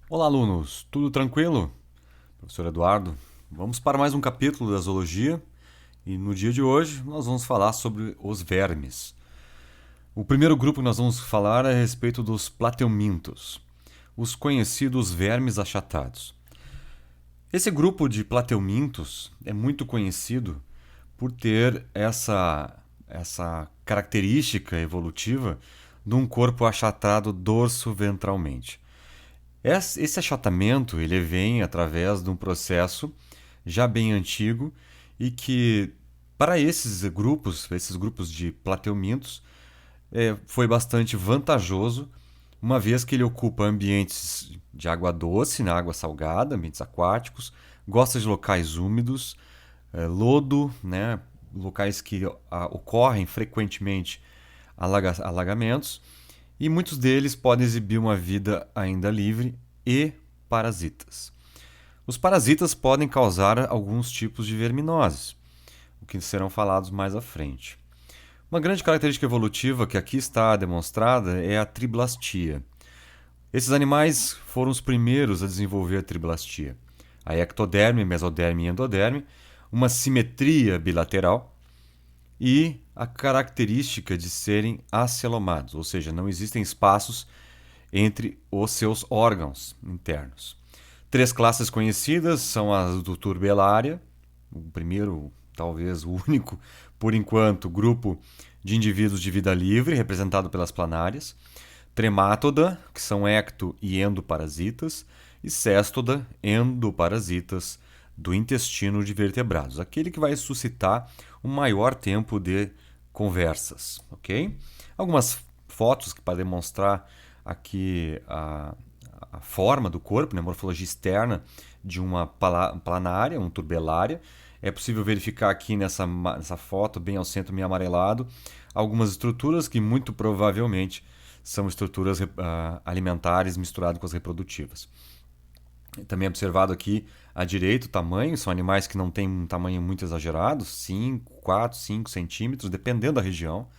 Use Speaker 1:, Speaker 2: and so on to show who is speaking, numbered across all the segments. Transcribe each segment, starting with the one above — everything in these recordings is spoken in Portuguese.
Speaker 1: Olá, alunos, tudo tranquilo? Professor Eduardo, vamos para mais um capítulo da zoologia e no dia de hoje nós vamos falar sobre os vermes. O primeiro grupo que nós vamos falar é a respeito dos plateumintos, os conhecidos vermes achatados. Esse grupo de plateumintos é muito conhecido por ter essa característica evolutiva de um corpo achatado dorso-ventralmente. Esse achatamento ele vem através de um processo já bem antigo e que para esses grupos de plateumintos, foi bastante vantajoso, uma vez que ele ocupa ambientes de água doce, na água salgada, ambientes aquáticos, gosta de locais úmidos, lodo, né, locais que ocorrem frequentemente alagamentos, e muitos deles podem exibir uma vida ainda livre e parasitas. Os parasitas podem causar alguns tipos de verminoses, o que serão falados mais à frente. Uma grande característica evolutiva que aqui está demonstrada é a triblastia. Esses animais foram os primeiros a desenvolver a triblastia. A ectoderme, mesoderme e endoderme, uma simetria bilateral e a característica de serem acelomados, ou seja, não existem espaços entre os seus órgãos internos. Três classes conhecidas são as do Turbellaria, o primeiro, talvez o único, por enquanto, grupo de indivíduos de vida livre, representado pelas planárias, Tremátoda, que são ecto e endoparasitas, e Cestoda, endoparasitas do intestino de vertebrados, aquele que vai suscitar o maior tempo de conversas, ok? Algumas fotos que para demonstrar aqui a forma do corpo, né, a morfologia externa de uma planária, um turbelária. É possível verificar aqui nessa foto, bem ao centro, meio amarelado, algumas estruturas que muito provavelmente são estruturas alimentares misturadas com as reprodutivas. Também é observado aqui à direita o tamanho, são animais que não têm um tamanho muito exagerado, 5, 4, 5 centímetros, dependendo da região.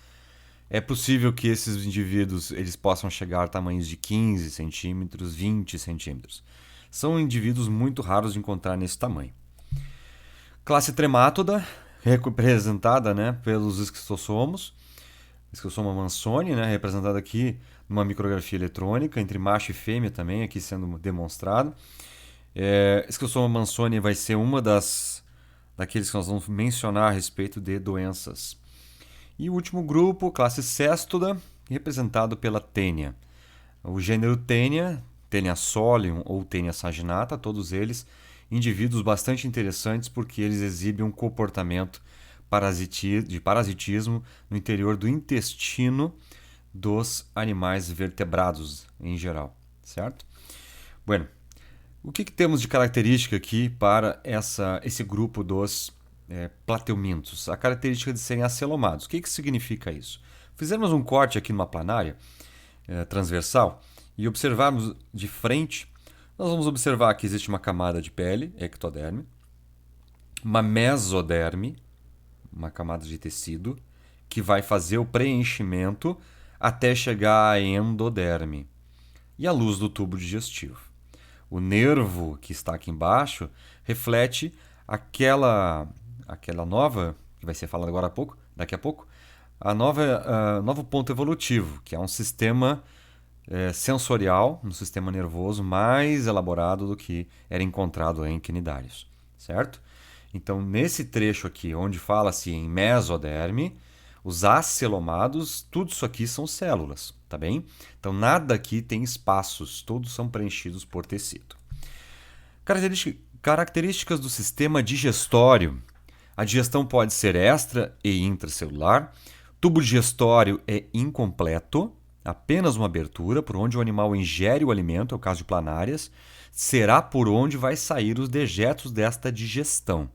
Speaker 1: É possível que esses indivíduos eles possam chegar a tamanhos de 15 centímetros, 20 centímetros. São indivíduos muito raros de encontrar nesse tamanho. Classe Tremátoda, representada, né, pelos esquistossomos. Esquistossoma mansoni, né, representada aqui numa micrografia eletrônica, entre macho e fêmea também, aqui sendo demonstrado. Esquistossoma mansoni vai ser uma daqueles que nós vamos mencionar a respeito de doenças. E o último grupo, classe Cestoda, representado pela Tênia. O gênero Tênia, Tênia solium ou Tênia saginata, todos eles indivíduos bastante interessantes porque eles exibem um comportamento de parasitismo no interior do intestino dos animais vertebrados em geral, certo? Bueno, o que temos de característica aqui para esse grupo dos plateumintos? A característica de serem acelomados. O que significa isso? Fizemos um corte aqui numa planária transversal e observarmos de frente, nós vamos observar que existe uma camada de pele, ectoderme, uma mesoderme, uma camada de tecido, que vai fazer o preenchimento até chegar à endoderme e a luz do tubo digestivo. O nervo que está aqui embaixo reflete aquela nova, que vai ser falado agora daqui a pouco, novo ponto evolutivo, que é um sistema sensorial, um sistema nervoso mais elaborado do que era encontrado em quinidários, certo? Então, nesse trecho aqui, onde fala-se em mesoderme, os acelomados, tudo isso aqui são células, tá bem? Então, nada aqui tem espaços, todos são preenchidos por tecido. Características do sistema digestório. A digestão pode ser extra e intracelular. Tubo digestório é incompleto, apenas uma abertura por onde o animal ingere o alimento, é o caso de planárias, será por onde vai sair os dejetos desta digestão.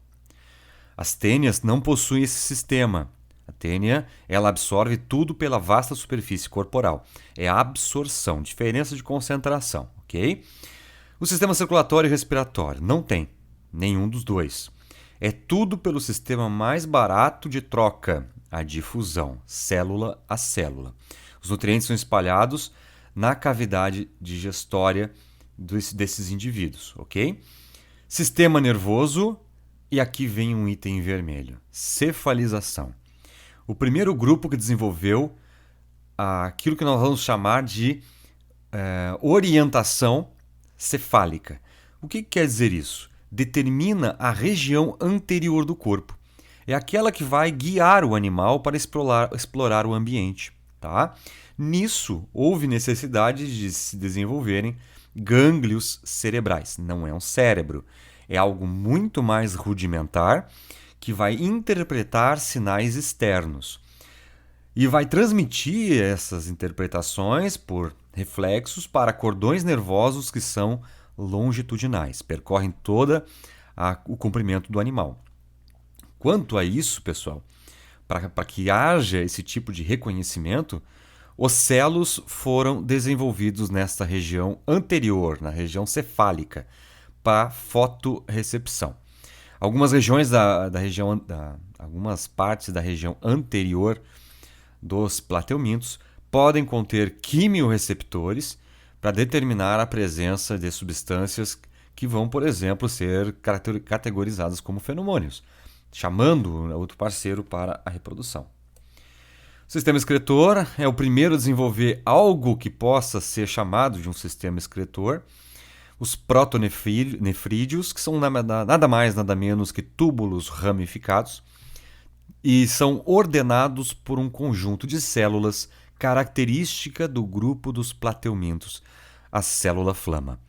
Speaker 1: As tênias não possuem esse sistema. A tênia, ela absorve tudo pela vasta superfície corporal. É a absorção, diferença de concentração, ok? O sistema circulatório e respiratório não tem nenhum dos dois. É tudo pelo sistema mais barato de troca, a difusão, célula a célula. Os nutrientes são espalhados na cavidade digestória desses indivíduos, ok? Sistema nervoso, e aqui vem um item vermelho: cefalização. O primeiro grupo que desenvolveu aquilo que nós vamos chamar de orientação cefálica. O que quer dizer isso? Determina a região anterior do corpo. É aquela que vai guiar o animal para explorar o ambiente. Tá? Nisso, houve necessidade de se desenvolverem gânglios cerebrais. Não é um cérebro, é algo muito mais rudimentar que vai interpretar sinais externos e vai transmitir essas interpretações por reflexos para cordões nervosos que são longitudinais, percorrem todo o comprimento do animal. Quanto a isso, pessoal, para que haja esse tipo de reconhecimento, os celos foram desenvolvidos nesta região anterior, na região cefálica, para fotorrecepção. Algumas regiões algumas partes da região anterior dos plateumintos podem conter quimiorreceptores para determinar a presença de substâncias que vão, por exemplo, ser categorizadas como feromônios, chamando outro parceiro para a reprodução. O sistema excretor é o primeiro a desenvolver algo que possa ser chamado de um sistema excretor. Os protonefrídeos, que são nada mais, nada menos que túbulos ramificados, e são ordenados por um conjunto de células característica do grupo dos plateumintos, a célula flama.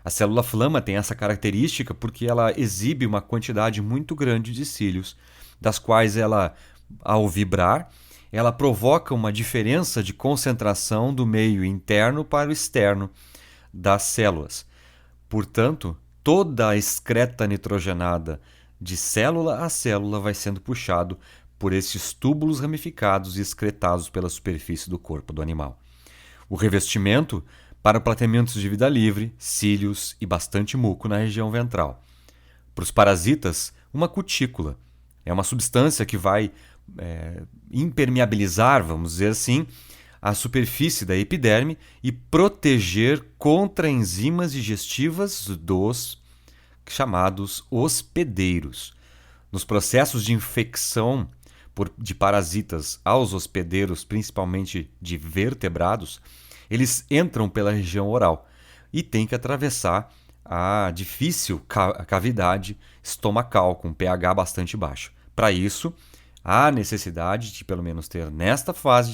Speaker 1: A célula flama tem essa característica porque ela exibe uma quantidade muito grande de cílios, das quais ela, ao vibrar, ela provoca uma diferença de concentração do meio interno para o externo das células. Portanto, toda a excreta nitrogenada de célula a célula vai sendo puxado por esses túbulos ramificados e excretados pela superfície do corpo do animal. O revestimento para plateumintos de vida livre, cílios e bastante muco na região ventral. Para os parasitas, uma cutícula. É uma substância que vai impermeabilizar, vamos dizer assim, a superfície da epiderme e proteger contra enzimas digestivas dos chamados hospedeiros. Nos processos de infecção de parasitas aos hospedeiros, principalmente de vertebrados, eles entram pela região oral e têm que atravessar a difícil cavidade estomacal com pH bastante baixo. Para isso, há necessidade de, pelo menos, ter nesta fase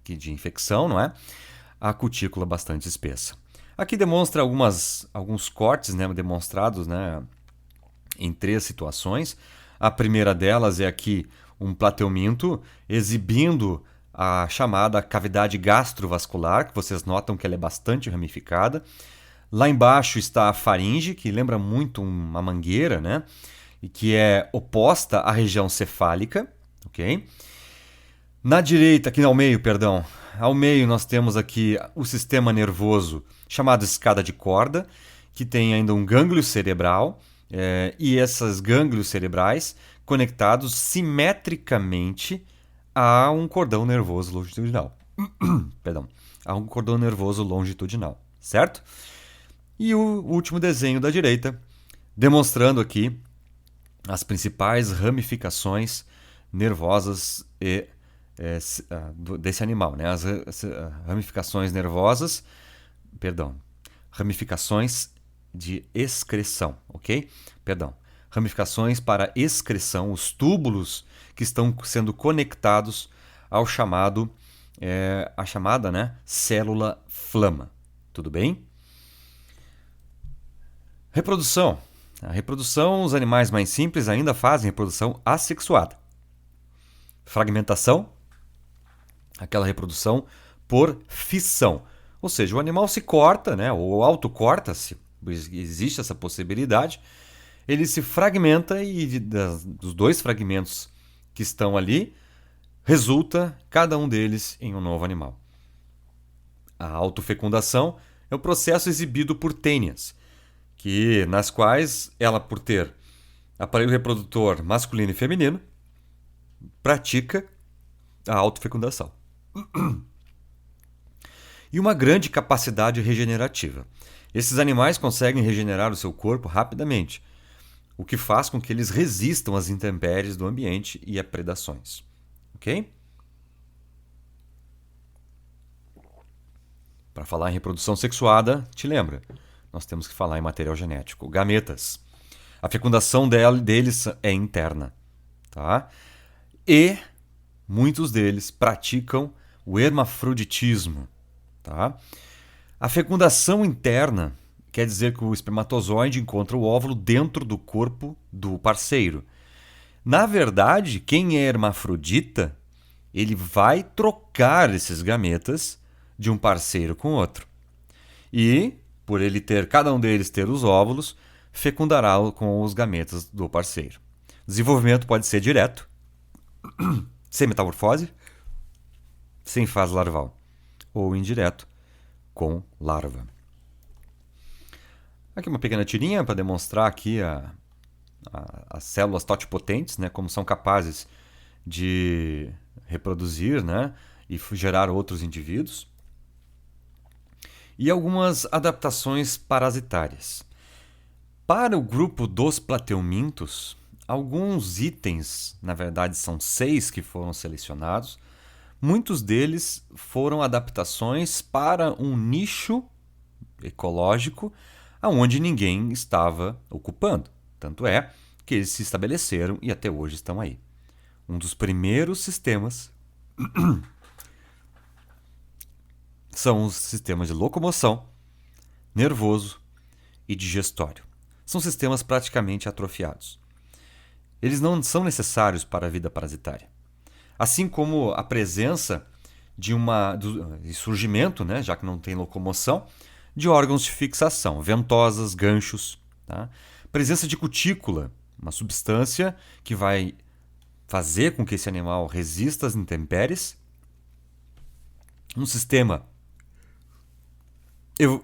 Speaker 1: de infecção, não é? A cutícula bastante espessa. Aqui demonstra alguns cortes, né, demonstrados, né, em 3 situações. A primeira delas é aqui um plateuminto exibindo a chamada cavidade gastrovascular, que vocês notam que ela é bastante ramificada. Lá embaixo está a faringe, que lembra muito uma mangueira, né? E que é oposta à região cefálica, ok? Na direita, aqui ao meio, perdão, ao meio nós temos aqui o sistema nervoso chamado escada de corda, que tem ainda um gânglio cerebral e esses gânglios cerebrais conectados simetricamente a um cordão nervoso longitudinal. Perdão, a um cordão nervoso longitudinal, certo? E o último desenho da direita, demonstrando aqui as principais ramificações nervosas desse animal, né? As ramificações nervosas, ramificações de excreção, ok? Ramificações para excreção, os túbulos que estão sendo conectados ao chamada, né, célula flama. Tudo bem? Reprodução. A reprodução, os animais mais simples ainda fazem reprodução assexuada. Fragmentação, aquela reprodução por fissão. Ou seja, o animal se corta, né, ou autocorta-se, existe essa possibilidade, ele se fragmenta e dos 2 fragmentos que estão ali, resulta cada um deles em um novo animal. A autofecundação é o processo exibido por tênias, nas quais ela, por ter aparelho reprodutor masculino e feminino, pratica a autofecundação. e uma grande capacidade regenerativa. Esses animais conseguem regenerar o seu corpo rapidamente, o que faz com que eles resistam às intempéries do ambiente e a predações. Ok? Para falar em reprodução sexuada, te lembra? Nós temos que falar em material genético. Gametas. A fecundação deles é interna. Tá? E muitos deles praticam o hermafroditismo. Tá? A fecundação interna quer dizer que o espermatozoide encontra o óvulo dentro do corpo do parceiro. Na verdade, quem é hermafrodita, ele vai trocar esses gametas de um parceiro com outro. E, por ele ter, cada um deles ter os óvulos, fecundará com os gametas do parceiro. Desenvolvimento pode ser direto, sem metamorfose, sem fase larval, ou indireto, com larva. Aqui uma pequena tirinha para demonstrar aqui as células totipotentes, né, como são capazes de reproduzir, né, e gerar outros indivíduos. E algumas adaptações parasitárias. Para o grupo dos plateumintos, alguns itens, na verdade são 6 que foram selecionados, muitos deles foram adaptações para um nicho ecológico aonde ninguém estava ocupando. Tanto é que eles se estabeleceram e até hoje estão aí. Um dos primeiros sistemas são os sistemas de locomoção, nervoso e digestório. São sistemas praticamente atrofiados. Eles não são necessários para a vida parasitária. Assim como a presença de surgimento, né, já que não tem locomoção, de órgãos de fixação, ventosas, ganchos. Tá? Presença de cutícula, uma substância que vai fazer com que esse animal resista às intempéries. Um sistema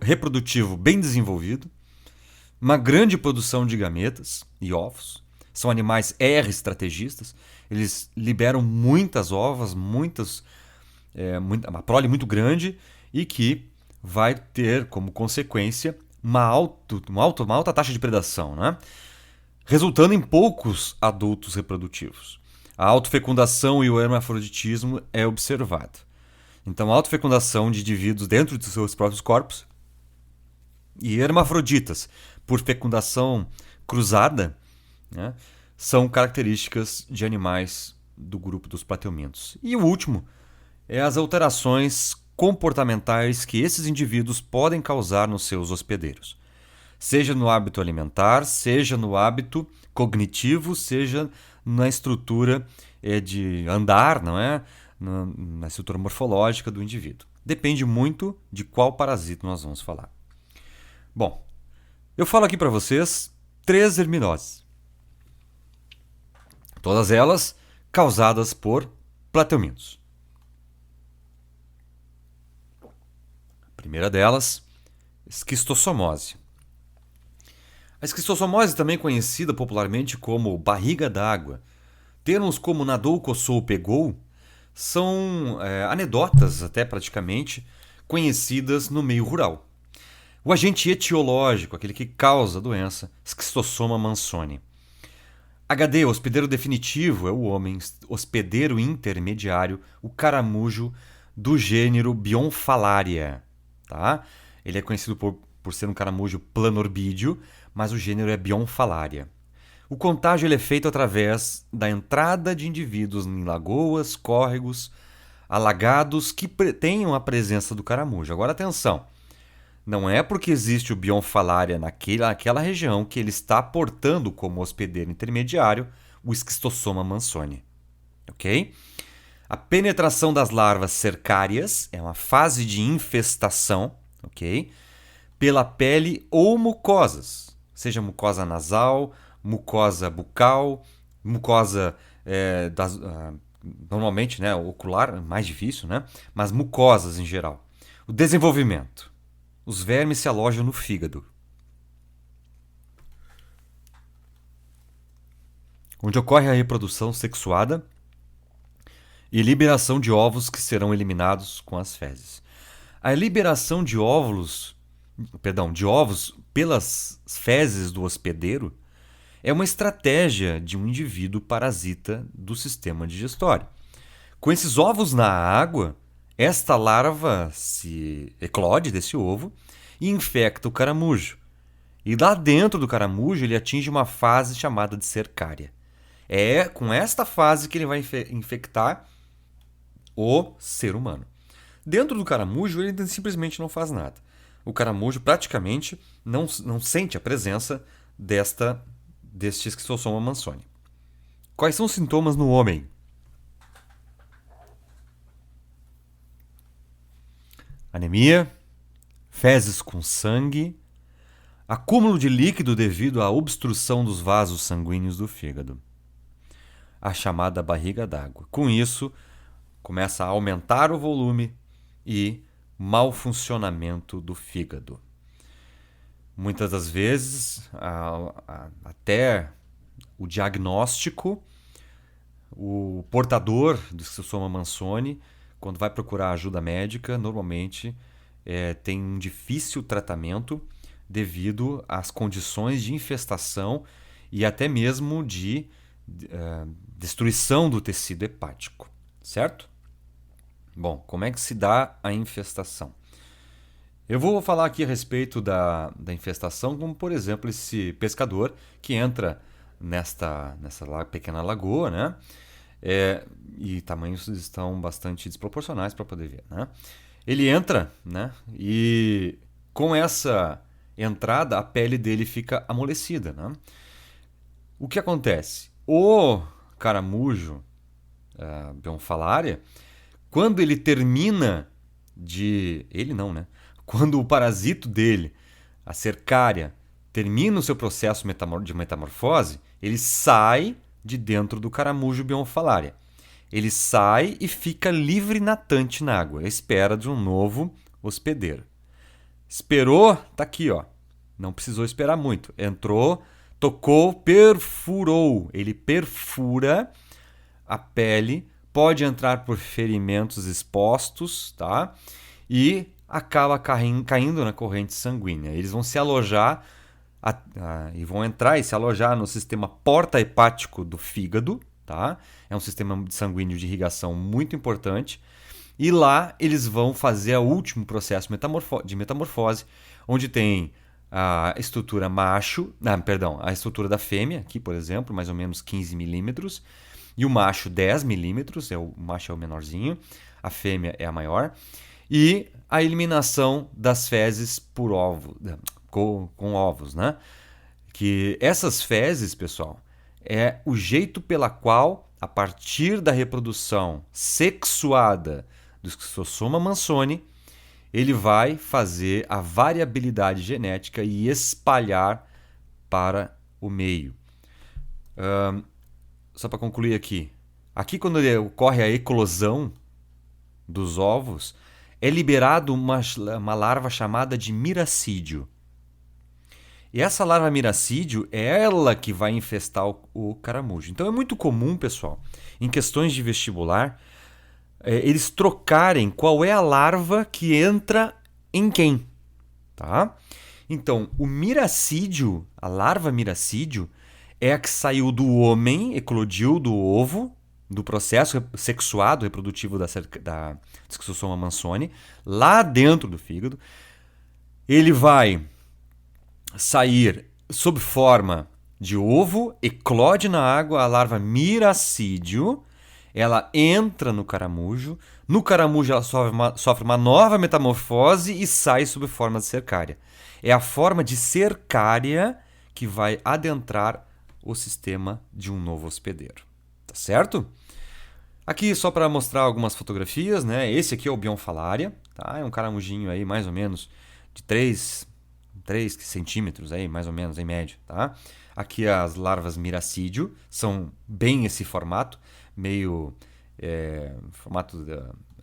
Speaker 1: reprodutivo bem desenvolvido. Uma grande produção de gametas e ovos. São animais R-estrategistas. Eles liberam muitas ovas, uma prole muito grande e que vai ter como consequência uma alta taxa de predação, né? Resultando em poucos adultos reprodutivos. A autofecundação e o hermafroditismo é observado. Então, a autofecundação de indivíduos dentro de seus próprios corpos e hermafroditas por fecundação cruzada, né, são características de animais do grupo dos plateumintos. E o último é as alterações comportamentais que esses indivíduos podem causar nos seus hospedeiros. Seja no hábito alimentar, seja no hábito cognitivo, seja na estrutura de andar, não é? Na estrutura morfológica do indivíduo. Depende muito de qual parasita nós vamos falar. Bom, eu falo aqui para vocês 3 verminoses. Todas elas causadas por plateumintos. A primeira delas, esquistossomose. A esquistossomose, também conhecida popularmente como barriga d'água, termos como nadou, coçou, pegou, são anedotas até praticamente conhecidas no meio rural. O agente etiológico, aquele que causa a doença, Schistosoma mansoni. HD, hospedeiro definitivo, é o homem. Hospedeiro intermediário, o caramujo do gênero Bionfalaria. Tá? Ele é conhecido por ser um caramujo planorbídeo, mas o gênero é Bionfalaria. O contágio ele é feito através da entrada de indivíduos em lagoas, córregos, alagados que tenham a presença do caramujo. Agora atenção, não é porque existe o Bionfalaria naquela região que ele está portando como hospedeiro intermediário o Schistosoma mansoni. Ok? A penetração das larvas cercárias é uma fase de infestação, ok? Pela pele ou mucosas, seja mucosa nasal, mucosa bucal, mucosa normalmente, né, ocular, mais difícil, né? Mas mucosas em geral. O desenvolvimento. Os vermes se alojam no fígado, onde ocorre a reprodução sexuada e liberação de ovos que serão eliminados com as fezes. A liberação de óvulos, de ovos pelas fezes do hospedeiro é uma estratégia de um indivíduo parasita do sistema digestório. Com esses ovos na água, esta larva se eclode desse ovo e infecta o caramujo. E lá dentro do caramujo ele atinge uma fase chamada de cercária. É com esta fase que ele vai infectar o ser humano. Dentro do caramujo ele simplesmente não faz nada. O caramujo praticamente não sente a presença deste Schistosoma mansoni. Quais são os sintomas no homem? Anemia, fezes com sangue, acúmulo de líquido devido à obstrução dos vasos sanguíneos do fígado. A chamada barriga d'água. Com isso, começa a aumentar o volume e mau funcionamento do fígado. Muitas das vezes, até o diagnóstico, o portador do Schistosoma mansoni, quando vai procurar ajuda médica, normalmente tem um difícil tratamento devido às condições de infestação e até mesmo de destruição do tecido hepático, certo? Bom, como é que se dá a infestação? Eu vou falar aqui a respeito da infestação, como por exemplo esse pescador que entra nessa pequena lagoa, né? E tamanhos estão bastante desproporcionais para poder ver, né? Ele entra, né? E com essa entrada a pele dele fica amolecida, né? O que acontece? O caramujo Bionfalaria, quando ele termina de... Ele não, né? Quando o parasito dele, a cercária, termina o seu processo de metamorfose, ele sai de dentro do caramujo Bionfalaria. Ele sai e fica livre natante na água, à espera de um novo hospedeiro. Esperou, tá aqui, ó. Não precisou esperar muito. Entrou, tocou, perfurou. Ele perfura a pele, pode entrar por ferimentos expostos, tá? E acaba caindo na corrente sanguínea. Eles vão se alojar e vão entrar e se alojar no sistema porta-hepático do fígado, tá? É um sistema sanguíneo de irrigação muito importante. E lá eles vão fazer o último processo de metamorfose, onde tem a estrutura a estrutura da fêmea, aqui por exemplo, mais ou menos 15 milímetros, e o macho 10 milímetros, o macho é o menorzinho, a fêmea é a maior, e a eliminação das fezes por com ovos, né? Que essas fezes, pessoal, é o jeito pela qual, a partir da reprodução sexuada do Schistosoma mansoni, ele vai fazer a variabilidade genética e espalhar para o meio. Só para concluir aqui. Aqui, quando ocorre a eclosão dos ovos, é liberado uma larva chamada de miracídio. E essa larva miracídio é ela que vai infestar o caramujo. Então é muito comum, pessoal, em questões de vestibular, eles trocarem qual é a larva que entra em quem. Tá? Então, o miracídio, a larva miracídio, é a que saiu do homem, eclodiu do ovo, do processo sexuado reprodutivo da Schistosoma mansoni, lá dentro do fígado. Ele vai sair sob forma de ovo, eclode na água a larva miracídio, ela entra no caramujo ela sofre uma nova metamorfose e sai sob forma de cercária. É a forma de cercária que vai adentrar o sistema de um novo hospedeiro. Tá certo? Aqui só para mostrar algumas fotografias, né? Esse aqui é o Bionfalaria, tá? É um caramujinho aí mais ou menos de 3 centímetros aí, mais ou menos, em média, tá? Aqui as larvas miracídio são bem esse formato, meio formato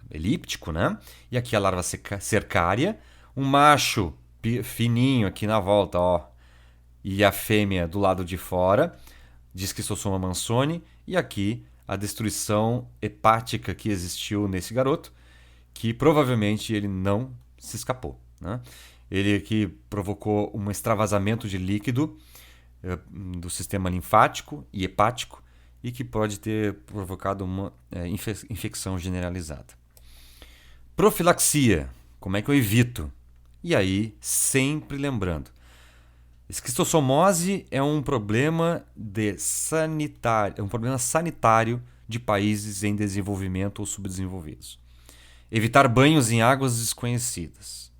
Speaker 1: elíptico, né? E aqui a larva cercária, um macho fininho aqui na volta, ó, e a fêmea do lado de fora, de Schistosoma mansoni, e aqui a destruição hepática que existiu nesse garoto, que provavelmente ele não se escapou, né? Ele que provocou um extravasamento de líquido do sistema linfático e hepático e que pode ter provocado uma infecção generalizada. Profilaxia. Como é que eu evito? E aí, sempre lembrando, esquistossomose é um problema sanitário de países em desenvolvimento ou subdesenvolvidos. Evitar banhos em águas desconhecidas.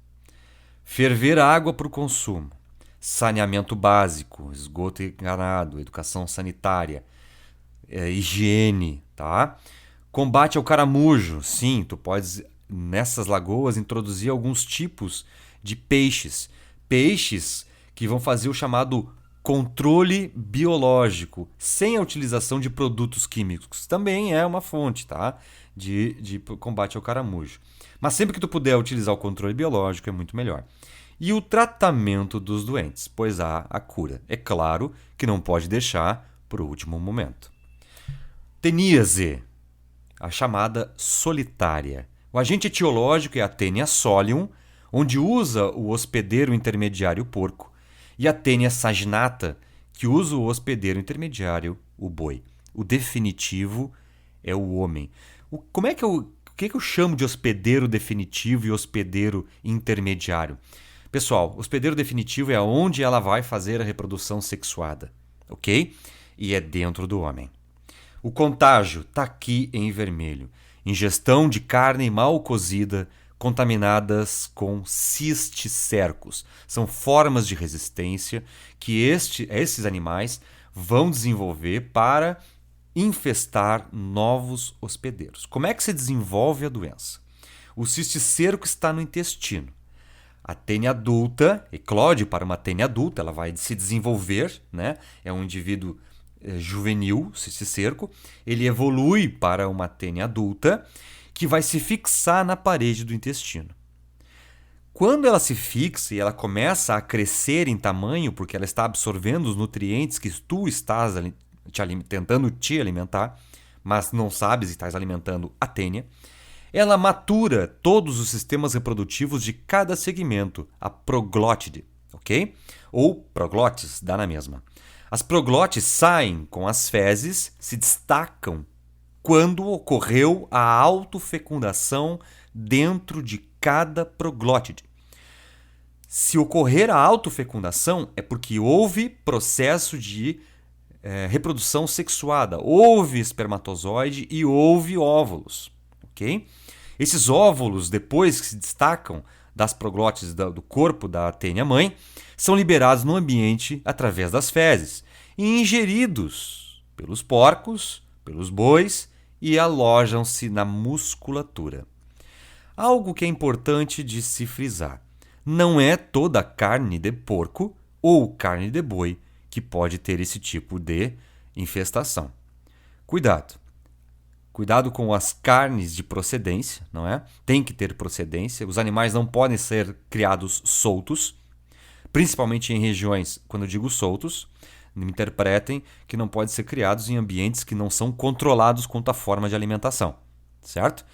Speaker 1: Ferver água para o consumo. Saneamento básico, esgoto encanado, educação sanitária, higiene, tá? Combate ao caramujo. Sim, tu podes nessas lagoas introduzir alguns tipos de peixes. Peixes que vão fazer o chamado controle biológico, sem a utilização de produtos químicos. Também é uma fonte, tá? De combate ao caramujo. Mas sempre que tu puder utilizar o controle biológico é muito melhor. E o tratamento dos doentes, pois há a cura. É claro que não pode deixar para o último momento. Teníase, a chamada solitária. O agente etiológico é a Taenia solium, onde usa o hospedeiro intermediário porco, e a Taenia saginata, que usa o hospedeiro intermediário, o boi. O definitivo é o homem. O que eu chamo de hospedeiro definitivo e hospedeiro intermediário? Pessoal, hospedeiro definitivo é onde ela vai fazer a reprodução sexuada, ok? E é dentro do homem. O contágio está aqui em vermelho. Ingestão de carne mal cozida, contaminadas com cisticercos. São formas de resistência que esses animais vão desenvolver para infestar novos hospedeiros. Como é que se desenvolve a doença? O cisticerco está no intestino. A tênia adulta eclode para uma tênia adulta, ela vai se desenvolver, né? É um indivíduo juvenil, cisticerco. Ele evolui para uma tênia adulta que vai se fixar na parede do intestino. Quando ela se fixa e ela começa a crescer em tamanho, porque ela está absorvendo os nutrientes que tu estás tentando te alimentar, mas não sabes e estás alimentando a tênia, ela matura todos os sistemas reprodutivos de cada segmento, a proglótide, ok? Ou proglotes, dá na mesma. As proglotes saem com as fezes, se destacam quando ocorreu a autofecundação dentro de cada proglótide. Se ocorrer a autofecundação, é porque houve processo de reprodução sexuada, houve espermatozoide e houve óvulos, ok? Esses óvulos, depois que se destacam das proglotes do corpo da tênia mãe, são liberados no ambiente através das fezes e ingeridos pelos porcos, pelos bois e alojam-se na musculatura. Algo que é importante de se frisar: não é toda carne de porco ou carne de boi que pode ter esse tipo de infestação. Cuidado! Cuidado com as carnes de procedência, não é? Tem que ter procedência. Os animais não podem ser criados soltos, principalmente em regiões, quando eu digo soltos, me interpretem que não podem ser criados em ambientes que não são controlados quanto à forma de alimentação, certo?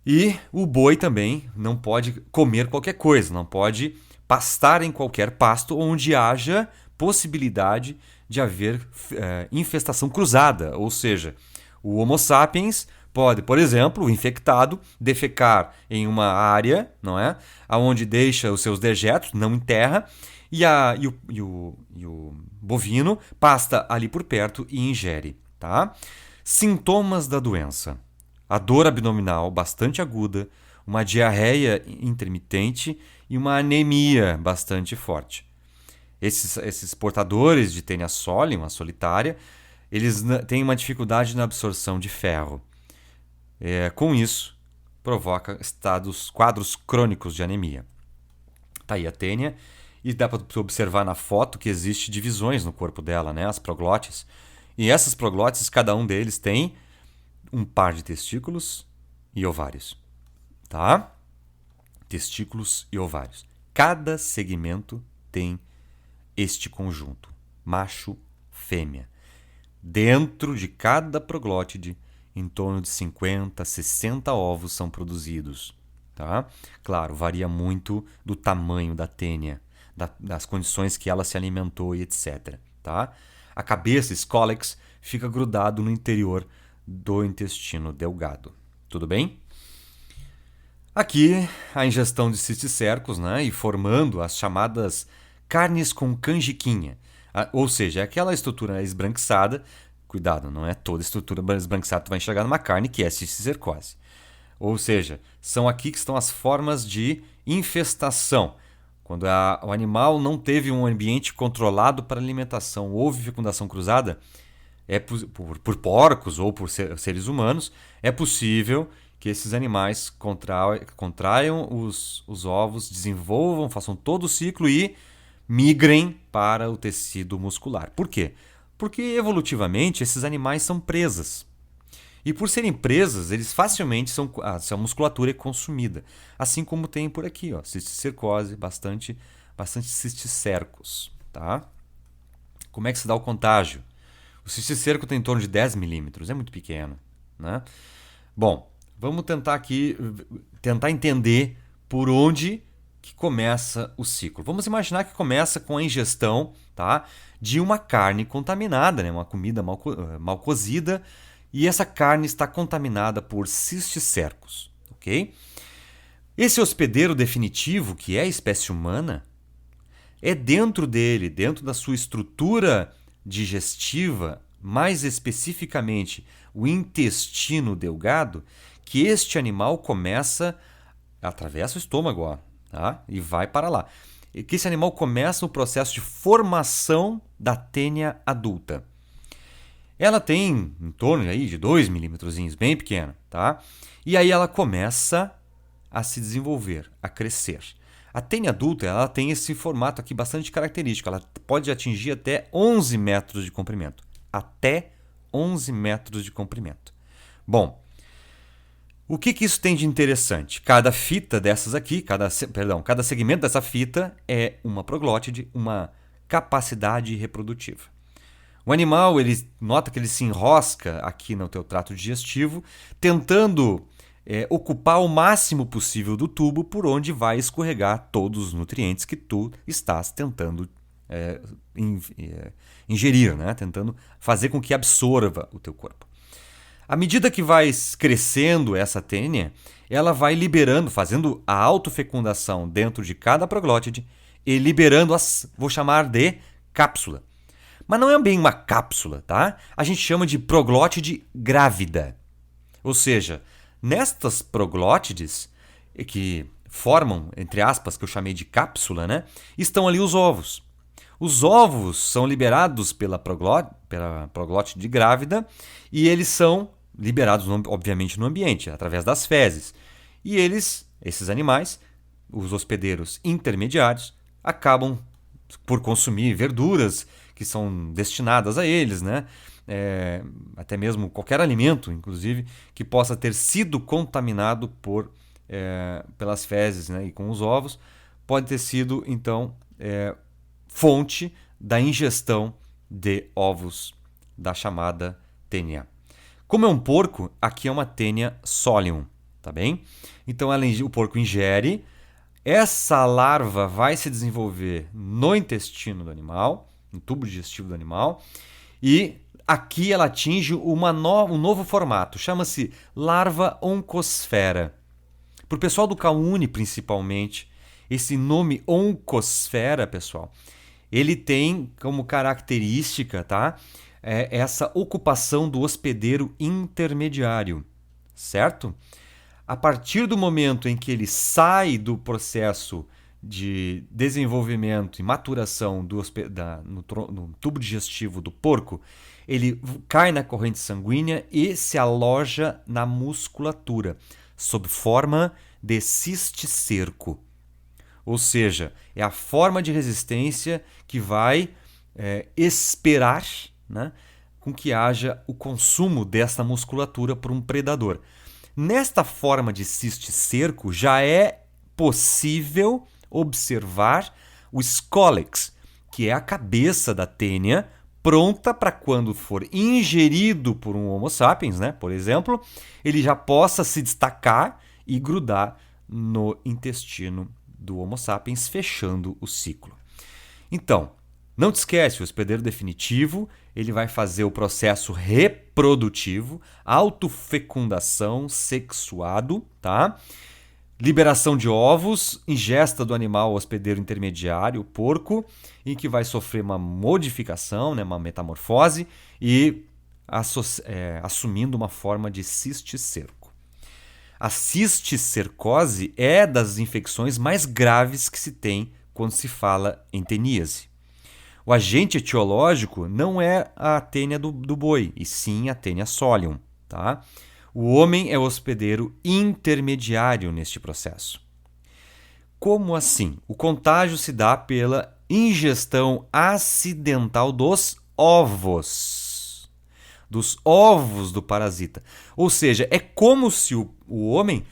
Speaker 1: E o boi também não pode comer qualquer coisa, não pode pastar em qualquer pasto onde haja possibilidade de haver infestação cruzada, ou seja, o Homo sapiens pode, por exemplo, o infectado, defecar em uma área, não é? Onde deixa os seus dejetos, não enterra, e o bovino pasta ali por perto e ingere. Tá? Sintomas da doença: a dor abdominal bastante aguda, uma diarreia intermitente e uma anemia bastante forte. Esses portadores de Taenia solium, a solitária, eles têm uma dificuldade na absorção de ferro. Com isso, provoca quadros crônicos de anemia. Tá aí a tênia, e dá para observar na foto que existe divisões no corpo dela, né? As proglotes. E essas proglotes, cada um deles tem um par de testículos e ovários. Tá? Testículos e ovários. Cada segmento tem este conjunto, macho, fêmea. Dentro de cada proglótide, em torno de 50 a 60 ovos são produzidos. tá? Claro, varia muito do tamanho da tênia, das condições que ela se alimentou e etc, tá? A cabeça, scolex, fica grudado no interior do intestino delgado. Tudo bem? Aqui, a ingestão de cisticercos, né, e formando as chamadas carnes com canjiquinha, ou seja, é aquela estrutura esbranquiçada. Cuidado, não é toda estrutura esbranquiçada que tu vai enxergar numa carne que é cisticercose. Ou seja, são aqui que estão as formas de infestação. Quando o animal não teve um ambiente controlado para alimentação, houve fecundação cruzada, por porcos ou por seres humanos, é possível que esses animais contraiam os ovos, desenvolvam, façam todo o ciclo e migrem para o tecido muscular. Por quê? Porque evolutivamente esses animais são presas. E por serem presas, eles facilmente a musculatura é consumida. Assim como tem por aqui, ó, cisticercose, bastante cisticercos. Tá? Como é que se dá o contágio? O cisticerco tem em torno de 10 milímetros, é muito pequeno. Né? Bom, vamos tentar entender por onde que começa o ciclo. Vamos imaginar que começa com a ingestão, tá, de uma carne contaminada, né, uma comida mal cozida, e essa carne está contaminada por cisticercos. Ok? Esse hospedeiro definitivo, que é a espécie humana, é dentro dele, dentro da sua estrutura digestiva, mais especificamente o intestino delgado, que este animal atravessa o estômago, ó, tá? E vai para lá. E que esse animal começa o processo de formação da tênia adulta. Ela tem em torno aí de 2 milímetros, bem pequena, tá? E aí ela começa a se desenvolver, a crescer. A tênia adulta, ela tem esse formato aqui bastante característico. Ela pode atingir até 11 metros de comprimento. Até 11 metros de comprimento. Bom, o que isso tem de interessante? Cada fita dessas aqui, cada segmento dessa fita é uma proglótide, uma capacidade reprodutiva. O animal, ele nota que ele se enrosca aqui no teu trato digestivo, tentando ocupar o máximo possível do tubo por onde vai escorregar todos os nutrientes que tu estás tentando ingerir, né? Tentando fazer com que absorva o teu corpo. À medida que vai crescendo essa tênia, ela vai liberando, fazendo a autofecundação dentro de cada proglótide e liberando vou chamar de cápsula. Mas não é bem uma cápsula, tá? A gente chama de proglótide grávida. Ou seja, nestas proglótides, que formam, entre aspas, que eu chamei de cápsula, né? Estão ali os ovos. Os ovos são liberados pela proglótide grávida e eles são liberados, obviamente, no ambiente, através das fezes. E esses animais, os hospedeiros intermediários, acabam por consumir verduras que são destinadas a eles, né? Até mesmo qualquer alimento, inclusive, que possa ter sido contaminado pelas fezes, né? E com os ovos, pode ter sido, então, fonte da ingestão de ovos da chamada tênia. Como é um porco, aqui é uma tênia solium, tá bem? Então o porco ingere, essa larva vai se desenvolver no intestino do animal, no tubo digestivo do animal, e aqui ela atinge um novo formato, chama-se larva oncosfera. Para o pessoal do CAUNI, principalmente, esse nome oncosfera, pessoal, ele tem como característica, tá? Essa ocupação do hospedeiro intermediário, certo? A partir do momento em que ele sai do processo de desenvolvimento e maturação no tubo digestivo do porco, ele cai na corrente sanguínea e se aloja na musculatura, sob forma de cisticerco. Ou seja, é a forma de resistência que vai esperar, né, com que haja o consumo desta musculatura por um predador. Nesta forma de cisticerco já é possível observar o scolex, que é a cabeça da tênia, pronta para quando for ingerido por um Homo sapiens, né, por exemplo, ele já possa se destacar e grudar no intestino do Homo sapiens, fechando o ciclo. Então, não te esquece, o hospedeiro definitivo, ele vai fazer o processo reprodutivo, autofecundação, sexuado, tá? Liberação de ovos, ingesta do animal hospedeiro intermediário, o porco, em que vai sofrer uma modificação, né, uma metamorfose, e assumindo uma forma de cisticerco. A cisticercose é das infecções mais graves que se tem quando se fala em teníase. O agente etiológico não é a tênia do boi, e sim a tênia solium. Tá? O homem é o hospedeiro intermediário neste processo. Como assim? O contágio se dá pela ingestão acidental dos ovos. Dos ovos do parasita. Ou seja, é como se o homem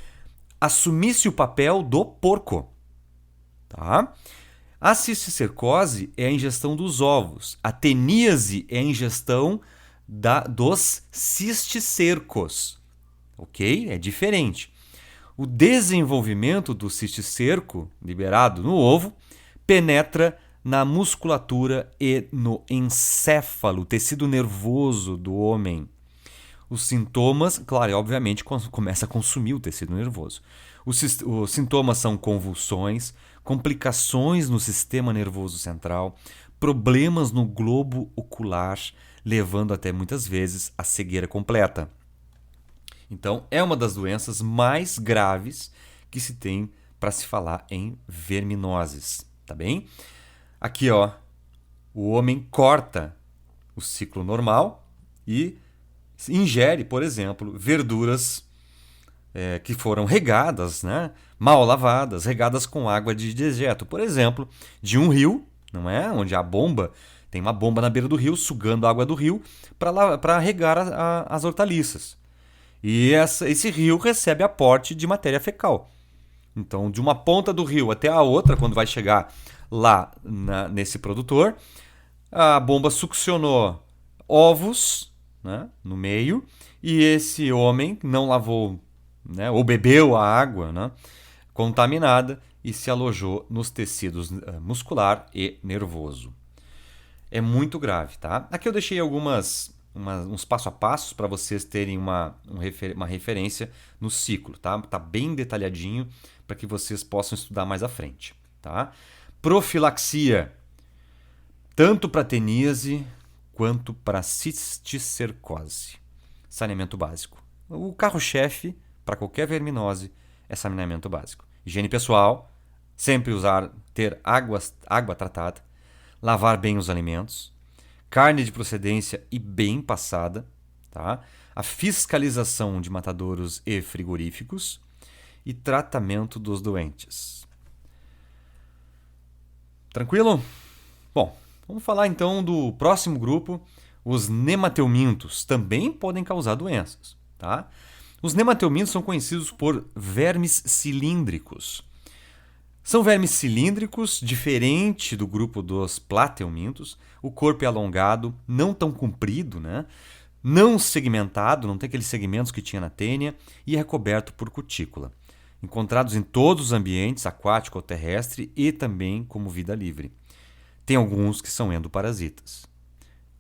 Speaker 1: assumisse o papel do porco. Tá? A cisticercose é a ingestão dos ovos. A teníase é a ingestão dos cisticercos. Ok? É diferente. O desenvolvimento do cisticerco, liberado no ovo, penetra na musculatura e no encéfalo, tecido nervoso do homem. Os sintomas, claro, obviamente começa a consumir o tecido nervoso. Os sintomas são convulsões, complicações no sistema nervoso central, problemas no globo ocular, levando até muitas vezes à cegueira completa. Então, é uma das doenças mais graves que se tem para se falar em verminoses, tá bem? Aqui, ó, o homem corta o ciclo normal e ingere, por exemplo, verduras que foram regadas, né, mal lavadas, regadas com água de dejeto, por exemplo, de um rio, não é? Onde a bomba, tem uma bomba na beira do rio, sugando a água do rio para regar as hortaliças. E esse rio recebe aporte de matéria fecal. Então, de uma ponta do rio até a outra, quando vai chegar lá nesse produtor, a bomba succionou ovos, né, no meio, e esse homem não lavou, né, ou bebeu a água, né, contaminada e se alojou nos tecidos muscular e nervoso. É muito grave, tá? Aqui eu deixei uns passo a passos para vocês terem uma referência no ciclo, tá? Tá bem detalhadinho para que vocês possam estudar mais à frente, tá? Profilaxia, tanto para teníase quanto para cisticercose. Saneamento básico. O carro-chefe para qualquer verminose é saneamento básico. Higiene pessoal, sempre ter água tratada, lavar bem os alimentos, carne de procedência e bem passada, tá? A fiscalização de matadouros e frigoríficos e tratamento dos doentes. Tranquilo? Bom, vamos falar então do próximo grupo. Os nemateumintos também podem causar doenças, tá? Os nemateumintos são conhecidos por vermes cilíndricos. São vermes cilíndricos, diferente do grupo dos plateumintos. O corpo é alongado, não tão comprido, né? Não segmentado, não tem aqueles segmentos que tinha na tênia, e é recoberto por cutícula. Encontrados em todos os ambientes, aquático ou terrestre, e também como vida livre. Tem alguns que são endoparasitas.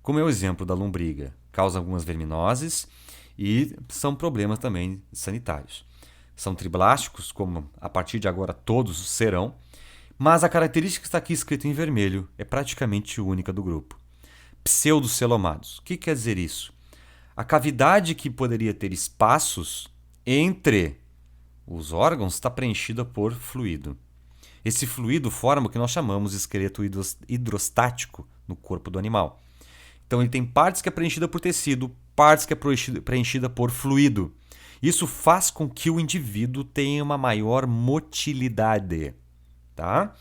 Speaker 1: Como é o exemplo da lombriga, causa algumas verminoses e são problemas também sanitários. São triblásticos, como a partir de agora todos serão, mas a característica que está aqui escrita em vermelho é praticamente única do grupo. Pseudocelomados. O que quer dizer isso? A cavidade que poderia ter espaços entre os órgãos está preenchida por fluido. Esse fluido forma o que nós chamamos de esqueleto hidrostático no corpo do animal. Então ele tem partes que é preenchida por tecido, partes que é preenchida por fluido. Isso faz com que o indivíduo tenha uma maior motilidade, tá?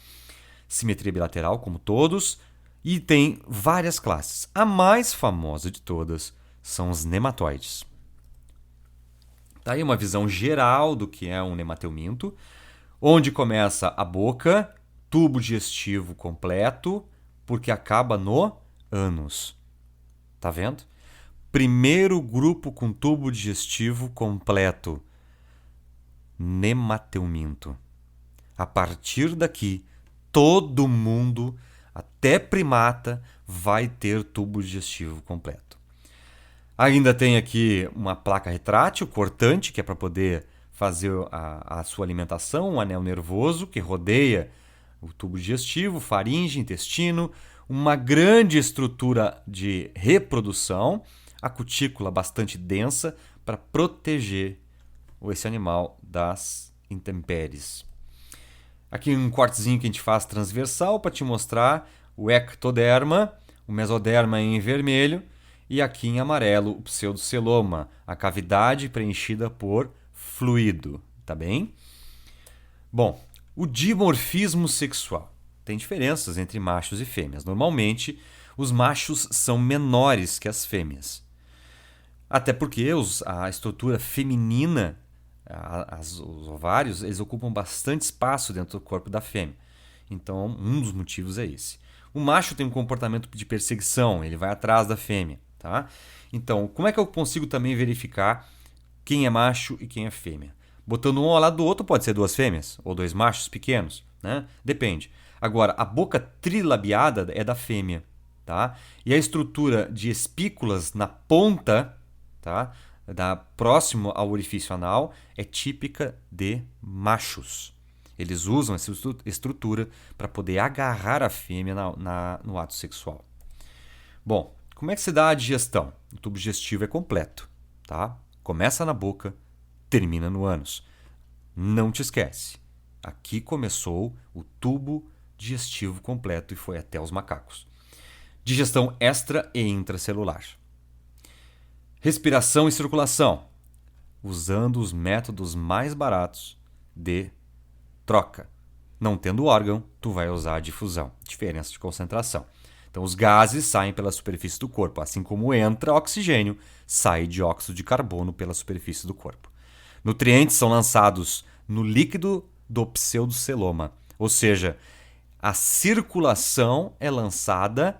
Speaker 1: Simetria bilateral, como todos, e tem várias classes. A mais famosa de todas são os nematóides. Tá aí uma visão geral do que é um nemateuminto, onde começa a boca, tubo digestivo completo, porque acaba no ânus. Tá vendo? Primeiro grupo com tubo digestivo completo. nemateuminto. A partir daqui, todo mundo, até primata, vai ter tubo digestivo completo. Ainda tem aqui uma placa retrátil cortante, que é para poder fazer a sua alimentação, um anel nervoso que rodeia o tubo digestivo, faringe, intestino, uma grande estrutura de reprodução, a cutícula bastante densa para proteger esse animal das intempéries. Aqui um cortezinho que a gente faz transversal para te mostrar o ectoderma, o mesoderma em vermelho e aqui em amarelo o pseudoceloma, a cavidade preenchida por fluido, tá bem? Bom, o dimorfismo sexual. Tem diferenças entre machos e fêmeas. Normalmente, os machos são menores que as fêmeas. Até porque a estrutura feminina, os ovários, eles ocupam bastante espaço dentro do corpo da fêmea. Então, um dos motivos é esse. O macho tem um comportamento de perseguição, ele vai atrás da fêmea. Tá? Então, como é que eu consigo também verificar quem é macho e quem é fêmea? Botando um ao lado do outro, pode ser duas fêmeas ou dois machos pequenos, né? Depende. Agora, a boca trilabiada é da fêmea, tá? E a estrutura de espículas na ponta, tá? Próximo ao orifício anal, é típica de machos. Eles usam essa estrutura para poder agarrar a fêmea no ato sexual. Bom, como é que se dá a digestão? O tubo digestivo é completo, tá? Começa na boca, termina no ânus. Não te esquece. Aqui começou o tubo digestivo completo e foi até os macacos. Digestão extra e intracelular. Respiração e circulação. Usando os métodos mais baratos de troca. Não tendo órgão, tu vai usar a difusão. Diferença de concentração. Então, os gases saem pela superfície do corpo. Assim como entra oxigênio, sai dióxido de carbono pela superfície do corpo. Nutrientes são lançados no líquido do pseudoceloma. Ou seja, a circulação é lançada,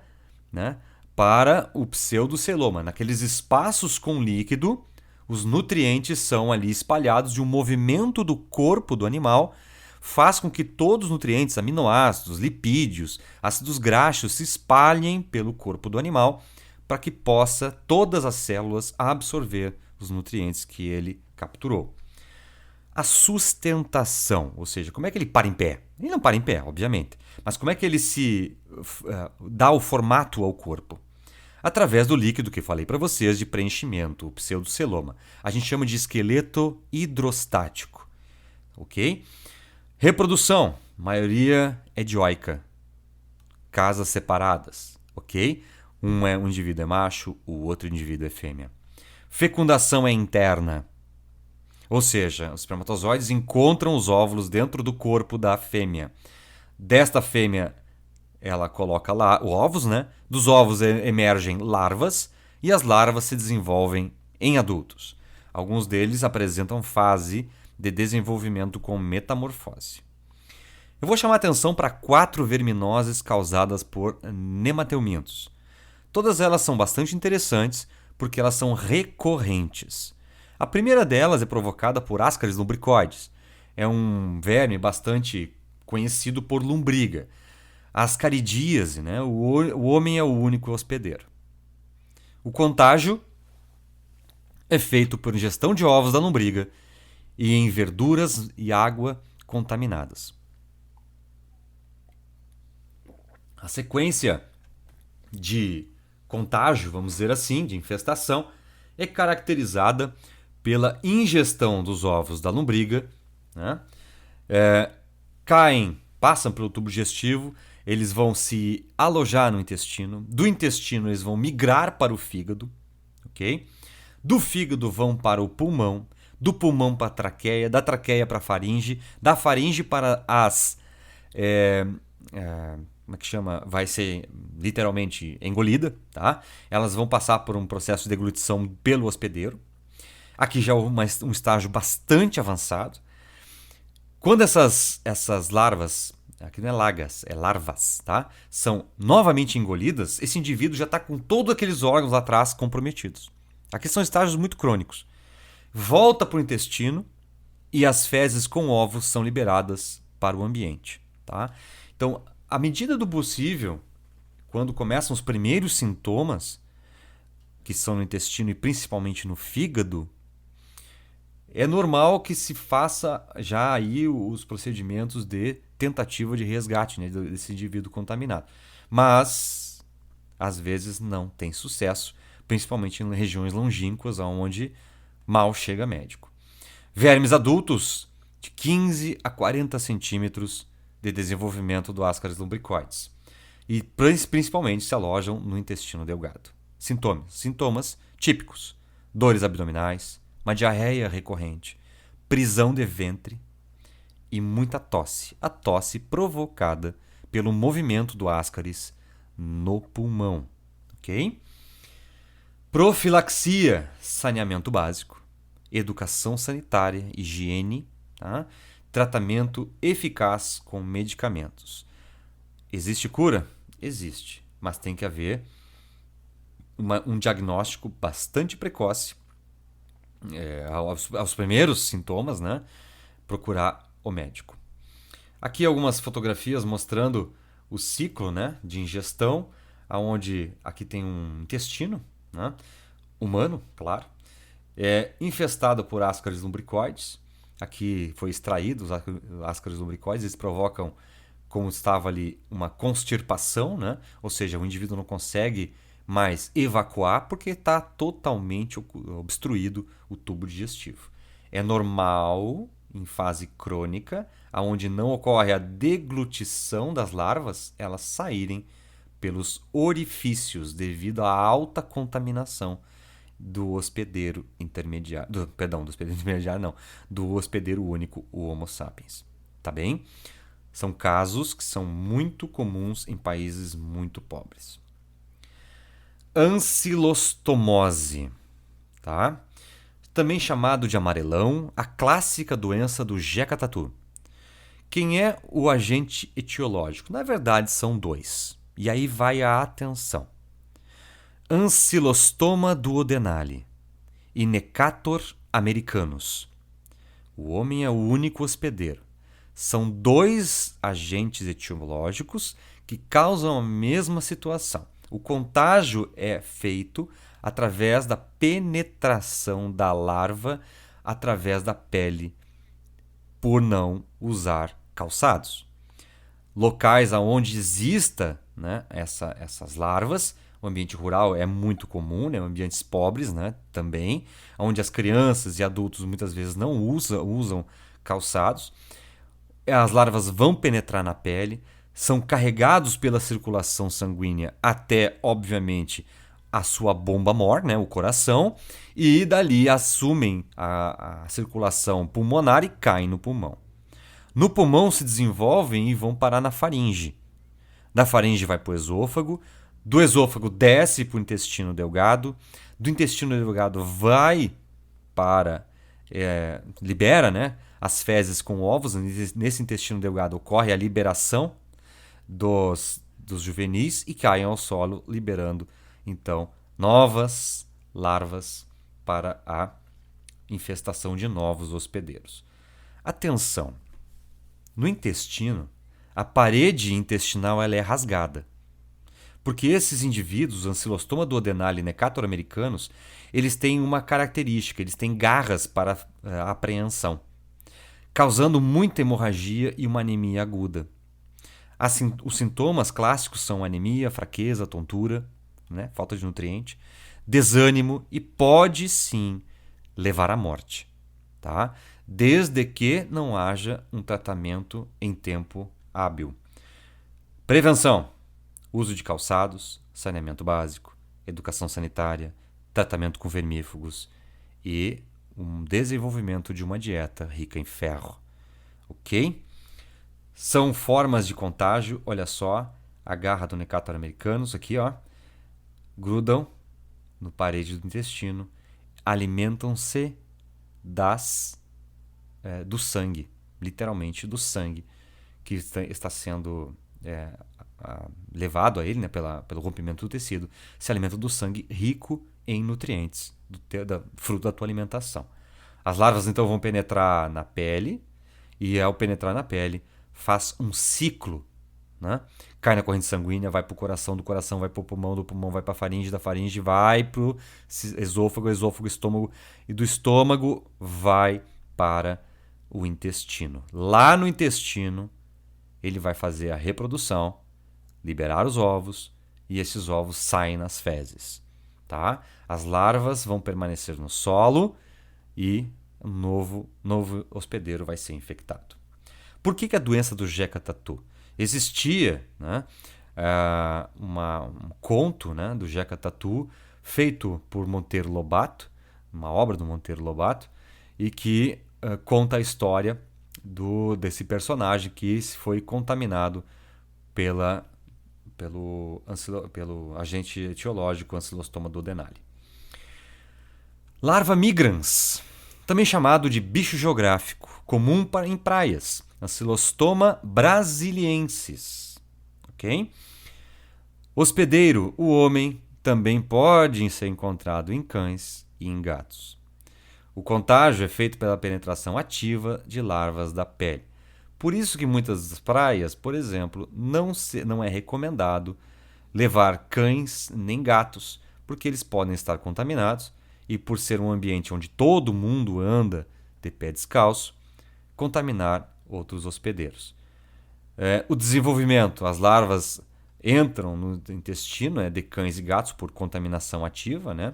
Speaker 1: né, para o pseudoceloma. Naqueles espaços com líquido, os nutrientes são ali espalhados de um movimento do corpo do animal faz com que todos os nutrientes, aminoácidos, lipídios, ácidos graxos se espalhem pelo corpo do animal para que possa todas as células absorver os nutrientes que ele capturou. A sustentação, ou seja, como é que ele para em pé? Ele não para em pé, obviamente, mas como é que ele se dá o formato ao corpo? Através do líquido que falei para vocês de preenchimento, o pseudoceloma. A gente chama de esqueleto hidrostático, ok? Reprodução, maioria é dioica, casas separadas, ok? Um indivíduo é macho, o outro indivíduo é fêmea. Fecundação é interna, ou seja, os espermatozoides encontram os óvulos dentro do corpo da fêmea. Desta fêmea, ela coloca lá os ovos, né? Dos ovos emergem larvas e as larvas se desenvolvem em adultos. Alguns deles apresentam fase de desenvolvimento com metamorfose. Eu vou chamar a atenção para 4 verminoses causadas por nemateumintos. Todas elas são bastante interessantes porque elas são recorrentes. A primeira delas é provocada por Ascaris lumbricoides. É um verme bastante conhecido por lombriga. Ascaridíase, né? O homem é o único hospedeiro. O contágio é feito por ingestão de ovos da lombriga e em verduras e água contaminadas. A sequência de contágio, vamos dizer assim, de infestação, é caracterizada pela ingestão dos ovos da lombriga, né? Passam pelo tubo digestivo, eles vão se alojar no intestino, do intestino eles vão migrar para o fígado, ok? Do fígado vão para o pulmão, do pulmão para a traqueia, da traqueia para a faringe, da faringe para as... como é que chama? Vai ser literalmente engolida, tá? Elas vão passar por um processo de deglutição pelo hospedeiro. Aqui já é um estágio bastante avançado. Quando essas larvas, aqui não é lagas, é larvas, tá? São novamente engolidas, esse indivíduo já está com todos aqueles órgãos lá atrás comprometidos. Aqui são estágios muito crônicos. Volta para o intestino, e as fezes com ovos são liberadas para o ambiente. Tá? Então, à medida do possível, quando começam os primeiros sintomas, que são no intestino e principalmente no fígado, é normal que se faça já aí os procedimentos de tentativa de resgate, né, desse indivíduo contaminado. Mas, às vezes, não tem sucesso, principalmente em regiões longínquas, onde mal chega médico. Vermes adultos, de 15 a 40 centímetros de desenvolvimento do Ascaris lumbricoides. E principalmente se alojam no intestino delgado. Sintomas típicos: dores abdominais, uma diarreia recorrente, prisão de ventre e muita tosse. A tosse provocada pelo movimento do Ascaris no pulmão. Ok? Profilaxia, saneamento básico, educação sanitária, higiene, tá? Tratamento eficaz com medicamentos. Existe cura? Existe, mas tem que haver um diagnóstico bastante precoce aos primeiros sintomas, né? Procurar o médico. Aqui algumas fotografias mostrando o ciclo, né, de ingestão, onde aqui tem um intestino, né, humano, claro, infestado por Ascaris lumbricoides. Aqui foi extraído os Ascaris lumbricoides, eles provocam, como estava ali, uma constipação, né? Ou seja, o indivíduo não consegue mais evacuar porque está totalmente obstruído o tubo digestivo. É normal, em fase crônica, onde não ocorre a deglutição das larvas, elas saírem pelos orifícios devido à alta contaminação do hospedeiro intermediário, do hospedeiro intermediário não, do hospedeiro único, o Homo sapiens. Tá bem? São casos que são muito comuns em países muito pobres. Ancilostomose, tá? Também chamado de amarelão, a clássica doença do Jeca Tatu. Quem é o agente etiológico? Na verdade, são dois. E aí vai a atenção. Ancilostoma duodenale e Necator americanus. O homem é o único hospedeiro. São dois agentes etiológicos que causam a mesma situação. O contágio é feito através da penetração da larva através da pele, por não usar calçados. Locais onde exista, né, essas larvas, o ambiente rural é muito comum, né, ambientes pobres, né, também, onde as crianças e adultos muitas vezes não usam calçados. As larvas vão penetrar na pele, são carregados pela circulação sanguínea até, obviamente, a sua bomba mor, né, o coração, e dali assumem a circulação pulmonar e caem no pulmão. No pulmão se desenvolvem e vão parar na faringe. Da faringe vai para o esôfago, do esôfago desce para o intestino delgado, do intestino delgado vai para... libera, né, as fezes com ovos. Nesse intestino delgado ocorre a liberação dos juvenis e caem ao solo, liberando, então, novas larvas para a infestação de novos hospedeiros. Atenção! No intestino, a parede intestinal ela é rasgada. Porque esses indivíduos, Ancilostoma duodenale e Necator americanus, eles têm uma característica, eles têm garras para a apreensão, causando muita hemorragia e uma anemia aguda. Os sintomas clássicos são anemia, fraqueza, tontura, né, falta de nutriente, desânimo e pode sim levar à morte, tá? Desde que não haja um tratamento em tempo hábil. Prevenção: uso de calçados, saneamento básico, educação sanitária, tratamento com vermífugos e um desenvolvimento de uma dieta rica em ferro. Ok? São formas de contágio, olha só, a garra do Necator americanus aqui, ó, grudam no parede do intestino, alimentam-se do sangue, literalmente do sangue, que está sendo levado a ele, né, pelo rompimento do tecido, se alimenta do sangue rico em nutrientes, fruto da tua alimentação. As larvas então vão penetrar na pele e ao penetrar na pele faz um ciclo, né? Cai na corrente sanguínea, vai para o coração, do coração vai para o pulmão, do pulmão vai para a faringe, da faringe vai para o esôfago, esôfago, estômago e do estômago vai para o intestino. Lá no intestino ele vai fazer a reprodução, liberar os ovos e esses ovos saem nas fezes, tá? As larvas vão permanecer no solo e um novo hospedeiro vai ser infectado. Por que a doença do Jeca Tatu? Existia, né, um conto, né, do Jeca Tatu feito por Monteiro Lobato, uma obra do Monteiro Lobato, e que conta a história desse personagem que foi contaminado pelo agente etiológico Ancylostoma duodenale. Larva migrans, também chamado de bicho geográfico, comum em praias, Ancylostoma brasiliensis. Ok? Hospedeiro, o homem, também pode ser encontrado em cães e em gatos. O contágio é feito pela penetração ativa de larvas da pele. Por isso que muitas praias, por exemplo, não é recomendado levar cães nem gatos, porque eles podem estar contaminados e, por ser um ambiente onde todo mundo anda de pé descalço, contaminar outros hospedeiros. O desenvolvimento, as larvas entram no intestino de cães e gatos por contaminação ativa, né?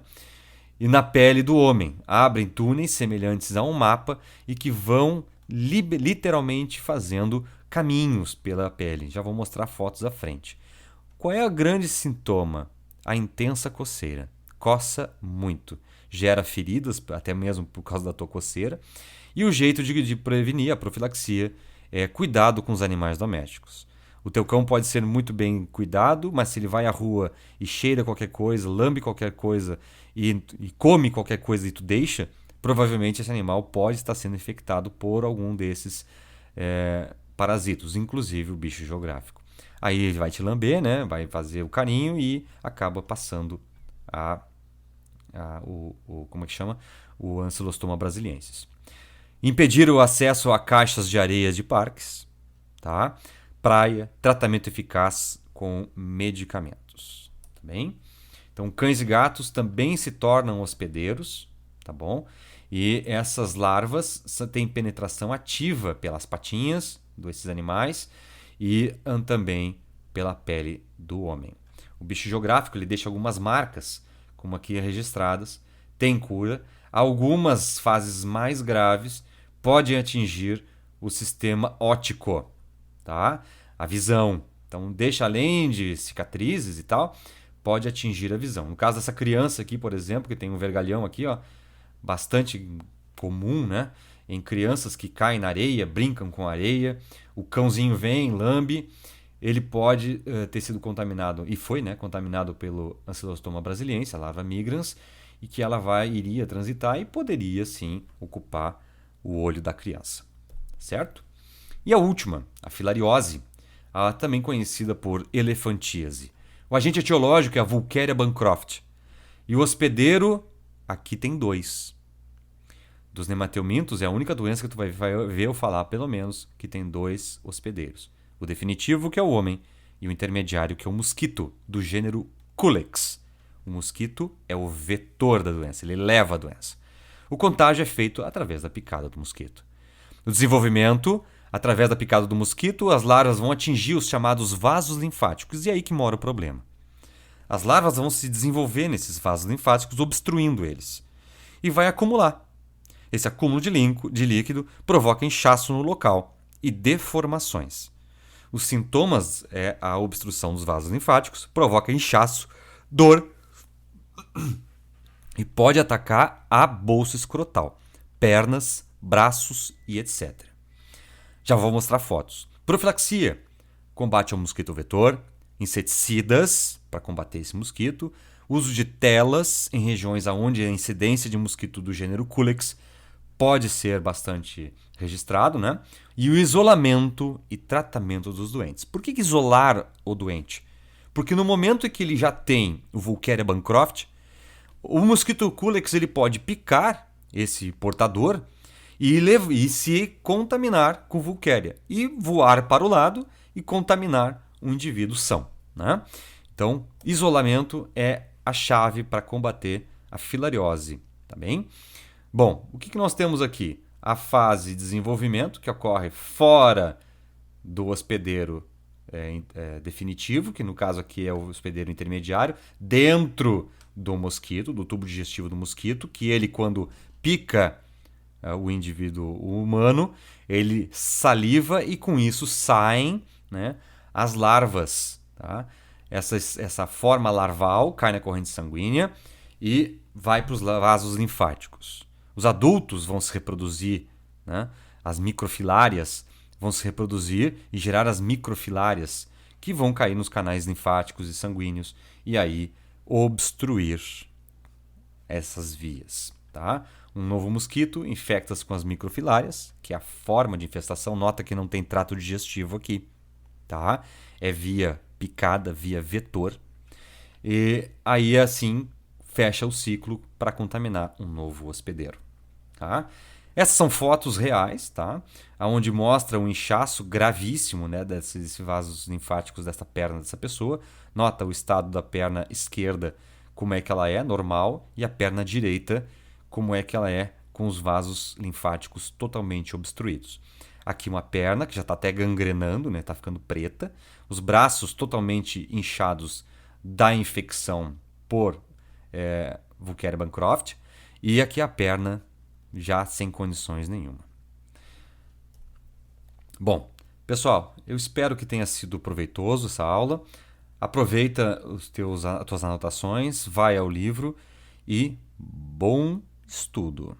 Speaker 1: E na pele do homem, abrem túneis semelhantes a um mapa e que vão literalmente fazendo caminhos pela pele. Já vou mostrar fotos à frente. Qual é o grande sintoma? A intensa coceira. Coça muito. Gera feridas, até mesmo por causa da tua coceira. E o jeito de prevenir a profilaxia é cuidado com os animais domésticos. O teu cão pode ser muito bem cuidado, mas se ele vai à rua e cheira qualquer coisa, lambe qualquer coisa e come qualquer coisa e tu deixa, provavelmente esse animal pode estar sendo infectado por algum desses parasitos, inclusive o bicho geográfico. Aí ele vai te lamber, né? Vai fazer o carinho e acaba passando como é que chama? O Ancylostoma brasiliensis. Impedir o acesso a caixas de areia de parques, tá? Praia, tratamento eficaz com medicamentos, tá bem? Então, cães e gatos também se tornam hospedeiros, tá bom? E essas larvas têm penetração ativa pelas patinhas desses animais e também pela pele do homem. O bicho geográfico ele deixa algumas marcas, como aqui registradas, tem cura. Algumas fases mais graves podem atingir o sistema óptico, tá? A visão. Então, deixa além de cicatrizes e tal, pode atingir a visão. No caso dessa criança aqui, por exemplo, que tem um vergalhão aqui, ó, bastante comum, né? Em crianças que caem na areia, brincam com areia, o cãozinho vem, lambe, ele pode ter sido contaminado, e foi, né, contaminado pelo Ancylostoma brasiliensis, a larva migrans, e que ela iria transitar e poderia, sim, ocupar o olho da criança. Certo? E a última, a filariose, também conhecida por elefantíase. O agente etiológico é a Wolkeria bancroft. E o hospedeiro, aqui tem 2. Dos nemateumintos é a única doença que tu vai ver eu falar, pelo menos, que tem 2 hospedeiros. O definitivo, que é o homem, e o intermediário, que é o mosquito, do gênero Culex. O mosquito é o vetor da doença, ele leva a doença. O contágio é feito através da picada do mosquito. No desenvolvimento, através da picada do mosquito, as larvas vão atingir os chamados vasos linfáticos, e é aí que mora o problema. As larvas vão se desenvolver nesses vasos linfáticos, obstruindo eles. E vai acumular. Esse acúmulo de líquido provoca inchaço no local e deformações. Os sintomas é a obstrução dos vasos linfáticos, provoca inchaço, dor e pode atacar a bolsa escrotal, pernas, braços e etc. Já vou mostrar fotos. Profilaxia, combate ao mosquito vetor, inseticidas para combater esse mosquito, uso de telas em regiões onde a incidência de mosquito do gênero Culex pode ser bastante registrado, né? E o isolamento e tratamento dos doentes. Por que isolar o doente? Porque no momento em que ele já tem o Wolkeria bancroft, o mosquito Culex ele pode picar esse portador e se contaminar com Wolkeria e voar para o lado e contaminar um indivíduo são, né? Então, isolamento é a chave para combater a filariose, tá bem? Bom, o que nós temos aqui? A fase de desenvolvimento, que ocorre fora do hospedeiro definitivo, que no caso aqui é o hospedeiro intermediário, dentro do mosquito, do tubo digestivo do mosquito, que ele, quando pica o indivíduo humano, ele saliva e com isso saem, né, as larvas. Tá? Essa forma larval cai na corrente sanguínea e vai para os vasos linfáticos. Os adultos vão se reproduzir, né? As microfilárias vão se reproduzir e gerar as microfilárias, que vão cair nos canais linfáticos e sanguíneos e aí obstruir essas vias. Tá? Um novo mosquito infecta-se com as microfilárias, que é a forma de infestação. Nota que não tem trato digestivo aqui. Tá? É via picada, via vetor. E aí, assim, fecha o ciclo para contaminar um novo hospedeiro. Tá? Essas são fotos reais, tá? Onde mostra um inchaço gravíssimo, né, desses vasos linfáticos dessa perna dessa pessoa. Nota o estado da perna esquerda, como é que ela é, normal, e a perna direita, como é que ela é, com os vasos linfáticos totalmente obstruídos. Aqui uma perna que já está até gangrenando, né, está ficando preta. Os braços totalmente inchados da infecção por Wolkeria Bancroft. E aqui a perna já sem condições nenhuma. Bom, pessoal, eu espero que tenha sido proveitoso essa aula. Aproveita as tuas anotações, vai ao livro e bom estudo!